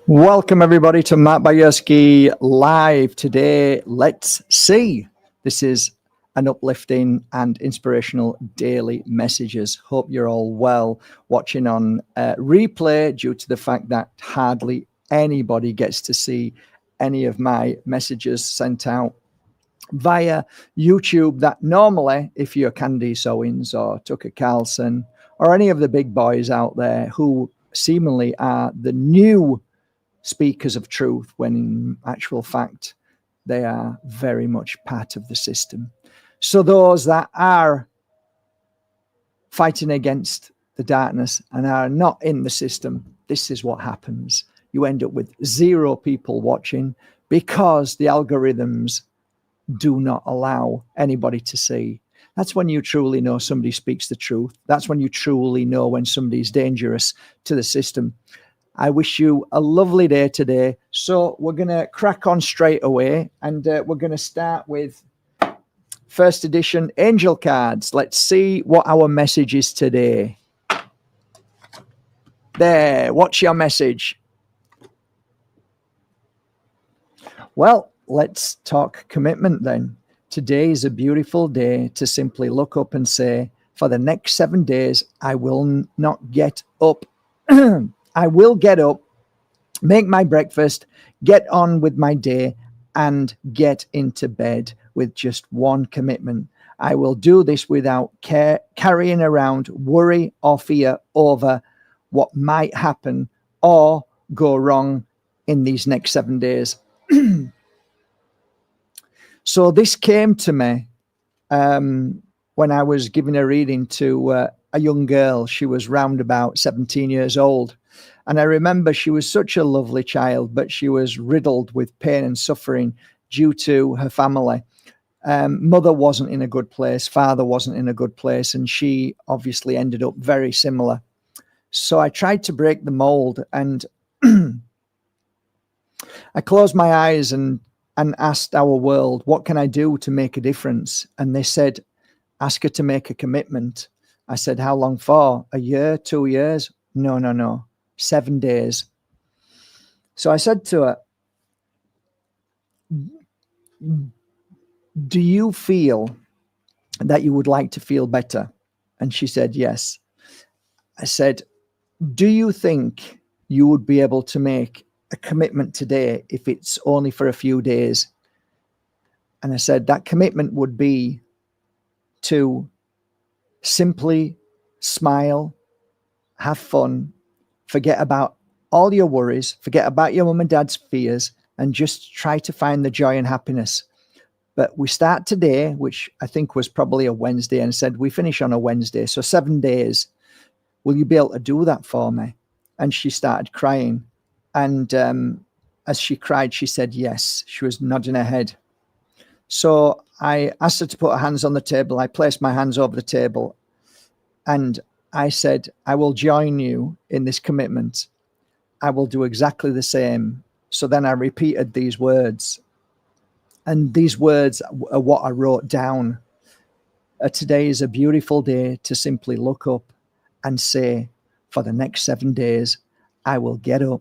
Welcome everybody to Matt Bajerski live today. Let's see. This is an uplifting and inspirational daily messages. Hope you're all well. Watching on replay due to the fact that hardly anybody gets to see any of my messages sent out via YouTube. That normally, if you're Candice Owens or Tucker Carlson or any of the big boys out there who seemingly are the new speakers of truth, when in actual fact they are very much part of the system. So those that are fighting against the darkness and are not in the system, this is what happens. You end up with 0 people watching because the algorithms do not allow anybody to see. That's when you truly know somebody speaks the truth. That's when you truly know when somebody's dangerous to the system. I wish you a lovely day today. So we're going to crack on straight away, and we're going to start with first edition angel cards. Let's see what our message is today. There, what's your message? Well, let's talk commitment then. Today is a beautiful day to simply look up and say, for the next 7 days, I will not get up. I will get up, make my breakfast, get on with my day, and get into bed with just one commitment. I will do this without carrying around worry or fear over what might happen or go wrong in these next 7 days. So this came to me when I was giving a reading to a young girl. She was round about 17 years old. And I remember she was such a lovely child, but she was riddled with pain and suffering due to her family. Mother wasn't in a good place. Father wasn't in a good place. And she obviously ended up very similar. So I tried to break the mold, and I closed my eyes and asked our world, what can I do to make a difference? And they said, ask her to make a commitment. I said, how long for? A year, 2 years? No. 7 days. So I said to her, do you feel that you would like to feel better? And she said, yes. I said, do you think you would be able to make a commitment today if it's only for a few days? And I said, that commitment would be to simply smile, have fun, forget about all your worries, forget about your mum and dad's fears, and just try to find the joy and happiness. But we start today, which I think was probably a Wednesday, and said we finish on a Wednesday. So 7 days. Will you be able to do that for me? And she started crying. And as she cried, she said yes. She was nodding her head. So I asked her to put her hands on the table. I placed my hands over the table. And I said, I will join you in this commitment. I will do exactly the same. So then I repeated these words. And these words are what I wrote down. Today is a beautiful day to simply look up and say, for the next 7 days, I will get up,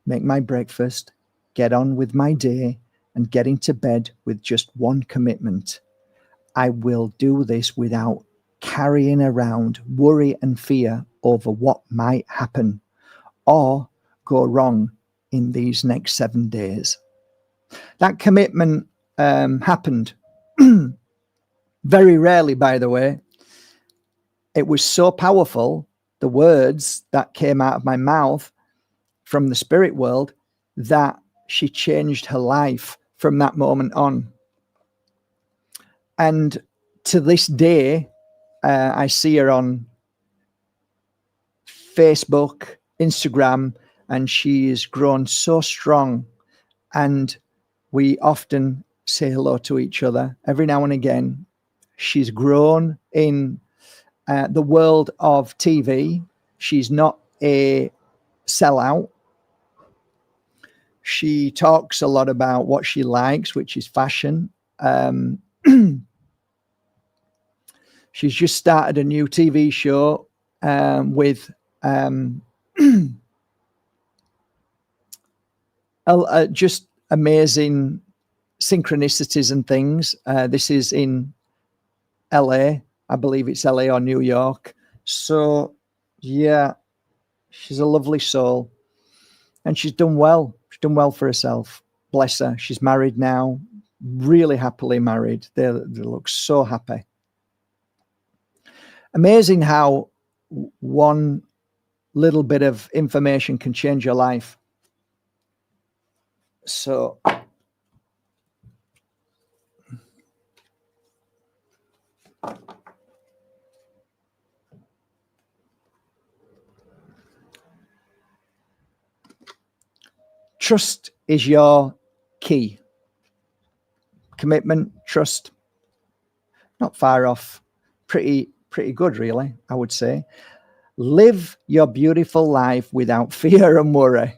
make my breakfast, get on with my day, and get into bed with just one commitment. I will do this without carrying around worry and fear over what might happen or go wrong in these next 7 days. That commitment happened very rarely, by the way. It was so powerful, the words that came out of my mouth from the spirit world, that she changed her life from that moment on. And to this day, I see her on Facebook, Instagram, and she's grown so strong. And we often say hello to each other every now and again. She's grown in the world of TV. She's not a sellout. She talks a lot about what she likes, which is fashion. She's just started a new TV show with just amazing synchronicities and things. This is in LA. I believe it's LA or New York. So yeah, she's a lovely soul, and she's done well. She's done well for herself. Bless her. She's married now, really happily married. They look so happy. Amazing how one little bit of information can change your life. So trust is your key. Commitment, trust, not far off. Pretty good, really, I would say. Live your beautiful life without fear and worry.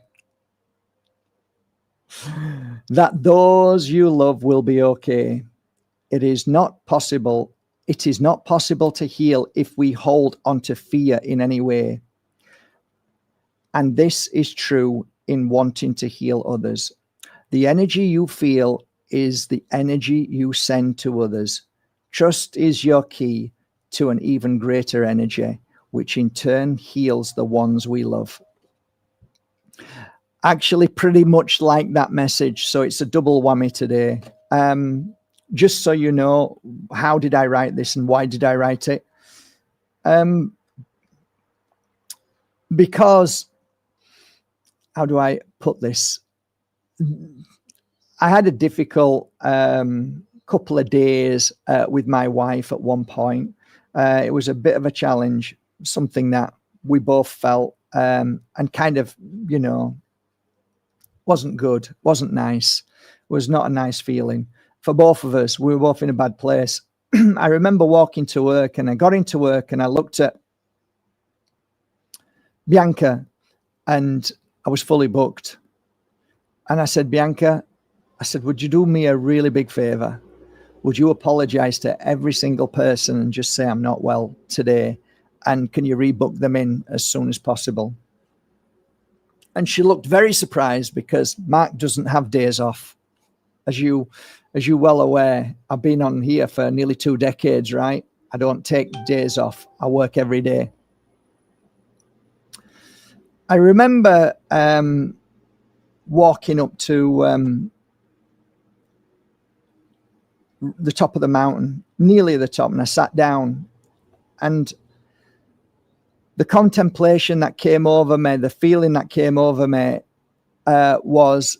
That those you love will be okay. It is not possible to heal if we hold onto fear in any way. And this is true in wanting to heal others. The energy you feel is the energy you send to others. Trust is your key to an even greater energy, which in turn heals the ones we love. Actually, pretty much like that message. So it's a double whammy today. Just so you know, how did I write this and why did I write it? Because, how do I put this? I had a difficult couple of days with my wife at one point. It was a bit of a challenge, something that we both felt and kind of, wasn't good, wasn't nice, was not a nice feeling for both of us. We were both in a bad place. I remember walking to work, and I got into work and I looked at Bianca and I was fully booked. And I said, Bianca, would you do me a really big favor? Would you apologize to every single person and just say I'm not well today? And can you rebook them in as soon as possible? And she looked very surprised because Mark doesn't have days off. As you well aware, I've been on here for nearly 2 decades, right? I don't take days off. I work every day. I remember walking up to the top of the mountain, nearly the top, and I sat down, and the contemplation that came over me, the feeling that came over me was,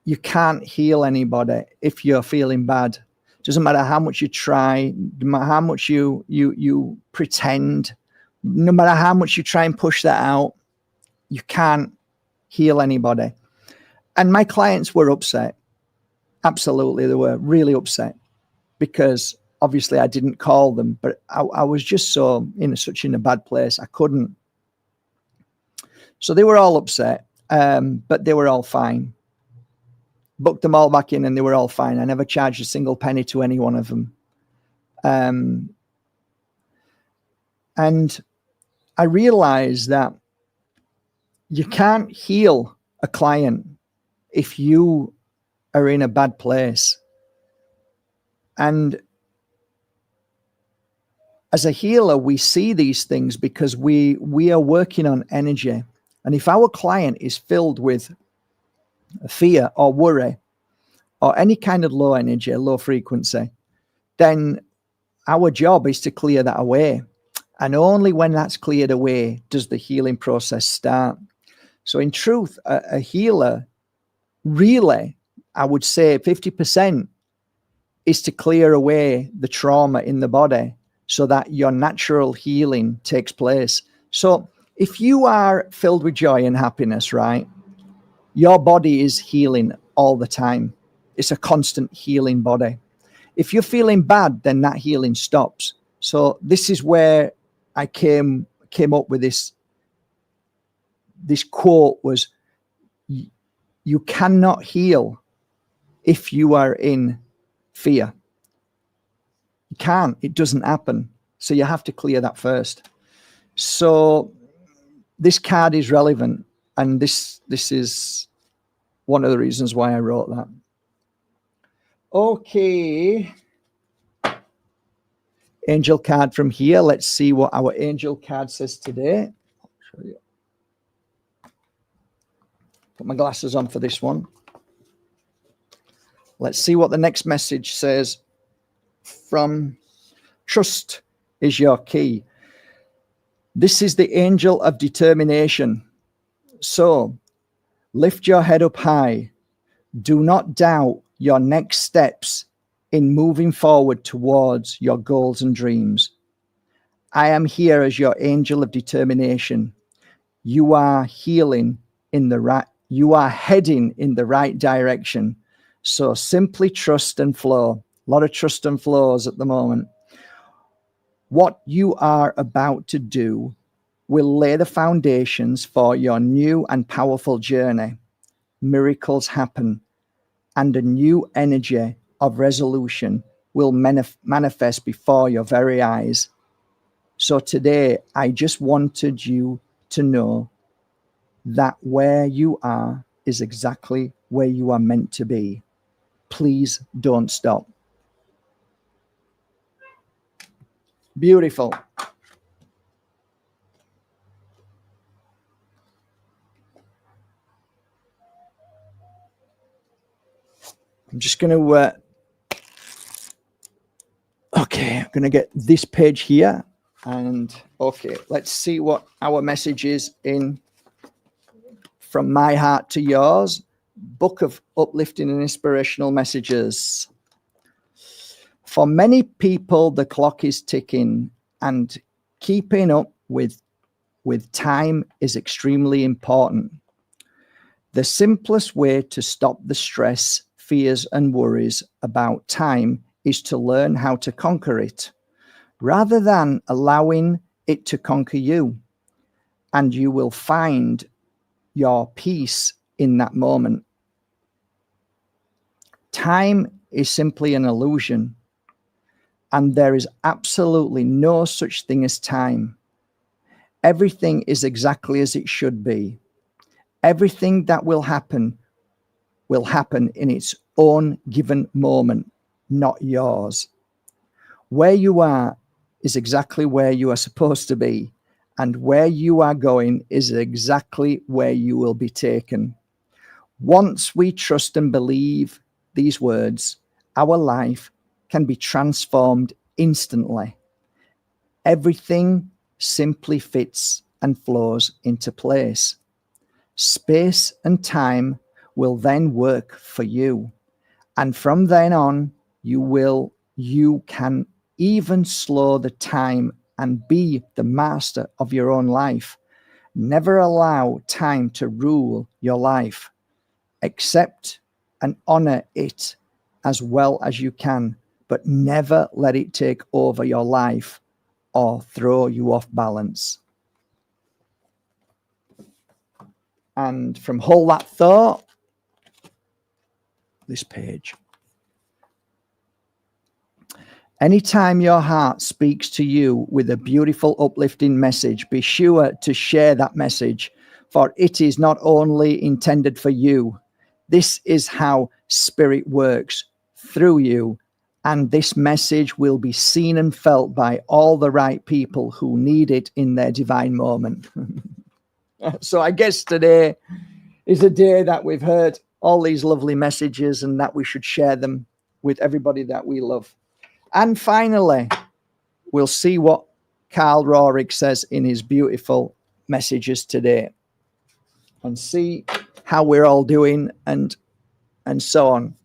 you can't heal anybody if you're feeling bad. Doesn't matter how much you try, no matter how much you pretend, no matter how much you try and push that out, you can't heal anybody. And my clients were upset. Absolutely, they were really upset because obviously I didn't call them, but I was just such in a bad place. I couldn't. So they were all upset, but they were all fine. Booked them all back in and they were all fine. I never charged a single penny to any one of them. And I realized that you can't heal a client if you are in a bad place. And as a healer, we see these things because we are working on energy. And if our client is filled with fear or worry or any kind of low energy, low frequency, then our job is to clear that away. And only when that's cleared away does the healing process start. So in truth, a healer, really, I would say 50% is to clear away the trauma in the body so that your natural healing takes place. So if you are filled with joy and happiness, right, your body is healing all the time. It's a constant healing body. If you're feeling bad, then that healing stops. So this is where I came up with this quote was, you cannot heal if you are in fear. You can't. It doesn't happen. So you have to clear that first. So this card is relevant, and this is one of the reasons why I wrote that. Okay. Angel card from here. Let's see what our angel card says today. I'll show you. Put my glasses on for this one. Let's see what the next message says from Trust is your key. This is the angel of determination. So lift your head up high. Do not doubt your next steps in moving forward towards your goals and dreams. I am here as your angel of determination. You are healing in the right, you are heading in the right direction. So simply trust and flow. A lot of trust and flows at the moment. What you are about to do will lay the foundations for your new and powerful journey. Miracles happen, and a new energy of resolution will manifest before your very eyes. So today, I just wanted you to know that where you are is exactly where you are meant to be. Please don't stop. Beautiful. I'm just going to, okay, I'm going to get this page here. And okay, let's see what our message is in From My Heart to Yours, Book of Uplifting and Inspirational Messages. For many people, the clock is ticking, and keeping up with time is extremely important. The simplest way to stop the stress, fears, and worries about time is to learn how to conquer it, rather than allowing it to conquer you. And you will find your peace in that moment. Time is simply an illusion, and there is absolutely no such thing as time. Everything is exactly as it should be. Everything that will happen in its own given moment, not yours. Where you are is exactly where you are supposed to be, and where you are going is exactly where you will be taken. Once we trust and believe these words, our life can be transformed instantly. Everything simply fits and flows into place. Space and time will then work for you. And from then on, you can even slow the time and be the master of your own life. Never allow time to rule your life. Accept and honor it as well as you can, but never let it take over your life or throw you off balance. And from Hold That Thought, this page. Anytime your heart speaks to you with a beautiful, uplifting message, be sure to share that message, for it is not only intended for you. This is how Spirit works through you, and this message will be seen and felt by all the right people who need it in their divine moment. So I guess today is a day that we've heard all these lovely messages and that we should share them with everybody that we love. And finally, we'll see what Carl Rohrig says in his beautiful messages today and see how we're all doing and so on.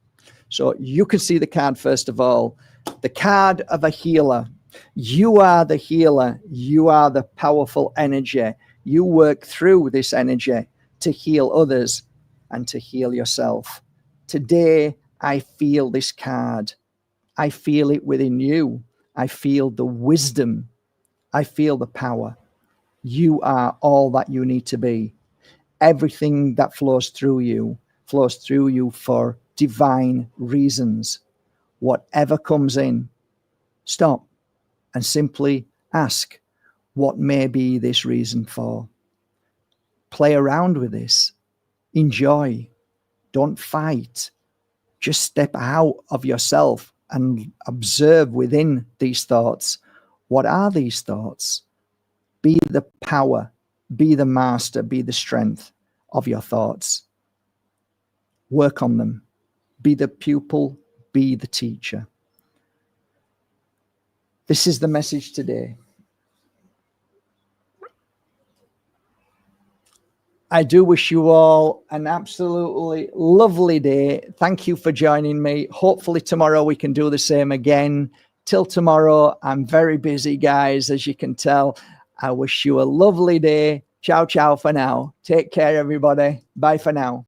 So you can see the card first of all, the card of a healer. You are the healer. You are the powerful energy. You work through this energy to heal others and to heal yourself. Today, I feel this card. I feel it within you. I feel the wisdom. I feel the power. You are all that you need to be. Everything that flows through you for divine reasons. Whatever comes in, stop and simply ask, what may be this reason for? Play around with this. Enjoy. Don't fight. Just step out of yourself and observe within these thoughts. What are these thoughts? Be the power, be the master, be the strength of your thoughts. Work on them. Be the pupil, be the teacher. This is the message today. I do wish you all an absolutely lovely day. Thank you for joining me. Hopefully tomorrow we can do the same again. Till tomorrow, I'm very busy, guys, as you can tell. I wish you a lovely day. Ciao, ciao for now. Take care, everybody. Bye for now.